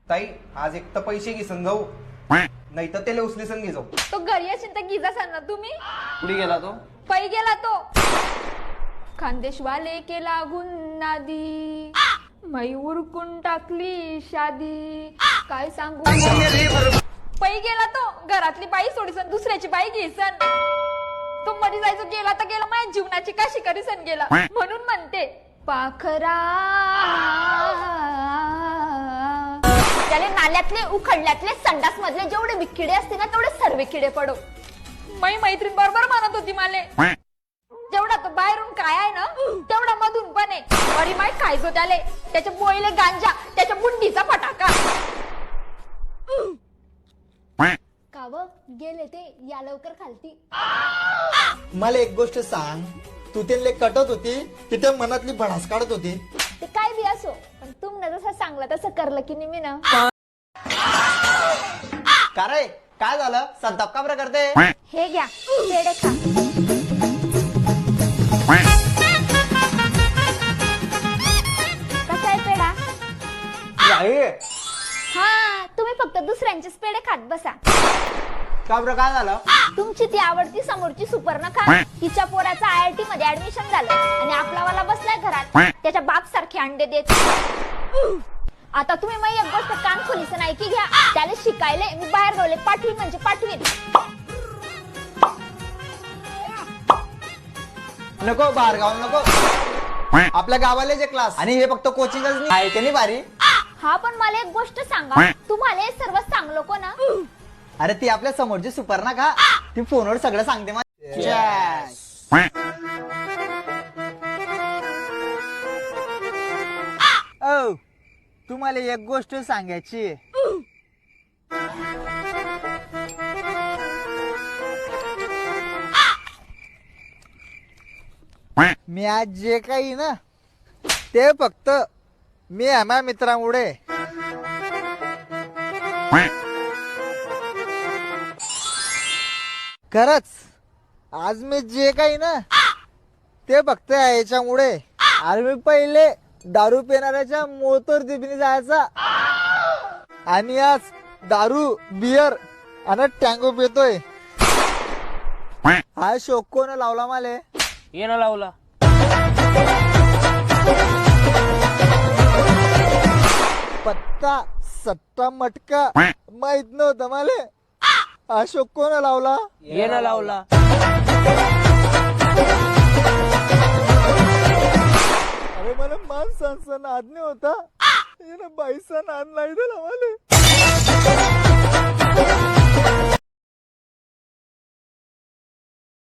ताई आज एक तर पैसे घिसन जाऊ नाही तर त्याला उचली संगी जाऊ. तो घरी असेल तर गिजा सांगा तुम्ही. कुठे गेला तो? पै गेला तो. खानदेशवाले के लागून नादी मै उरकून टाकली शादी. काय सांगू. पै गेला तो. घरातली बाई सोडीसन दुसऱ्याची बाई घेसन. तो मरी जायचं गेला तर गेला. माझ्या जीवनाची काशी करीसन गेला. म्हणून म्हणते पाखरा त्याले नाल्यातले उखडल्यातले संडास मधले जेवढे बी किडे असते ना तेवढे सर्व किडे पडो. मै मैत्रीण बरोबर म्हणत होती माले जेवढा तो बाहेरून काय आहे ना तेवढा मधून पण आहे. अरे माय काय जो त्याले त्याच्या बोईले गांजा त्याच्या बुंडीचा फटाका. काव गेले ते या लवकर खालती. मला एक गोष्ट सांग, तू त्यांना कटत होती की त्या मनातली भडास काढत होती? ते काय बी असो पण तुमनं जसं सांगलं तसं करलं की नाही मी ना. का रे काय झालं? संताप का बरं करते? हे घ्या पेढे खा. कसा आहे पेढा? हा तुम्ही फक्त दुसऱ्यांचेच पेढे खात बसा. का बरं काय झालं? तुमची ती आवडती समोरची सुपर्णखा तिच्या पोराचं IIT मध्ये ऍडमिशन झालं आणि आपलावाला बसलाय घरात त्याच्या बाप सारखे अंडे देत. आता तुम्ही मग एक गोष्ट कान खोलीचं नाही की घ्या. त्याला शिकायले मी बाहेर गावले पाठवी म्हणजे पाठवी. नको बाहेर गाव नको. आपल्या गावाले जे क्लास आणि हे फक्त कोचिंगच नाही आहे की भारी. हा पण मला एक गोष्ट सांगा तुम्हाला हे सर्व सांगलो को ना. अरे ती आपल्या समोरची सुपर्णा का ती फोनवर सगळं सांगते. तुम्हाला एक गोष्ट सांगायची. मी आज जे काही ना ते फक्त मी आम्हा मित्रामुळे. खरंच आज मी जे काही ना ते फक्त याच्यामुळे. अरे मी पहिले दारू पिणाऱ्याच्या मोतर दिपीने जायचा आणि आज दारू बियर आणि टँगो पितोय. हा शोक कोण लावला मला? येणं लावला. पत्ता सट्टा मटका माहित नव्हतं मला. हा शोक कोण लावला? येणं लावला. अरे मला माणसांचा नाद नाही होता, बाईचा नाद नाही दिला मला.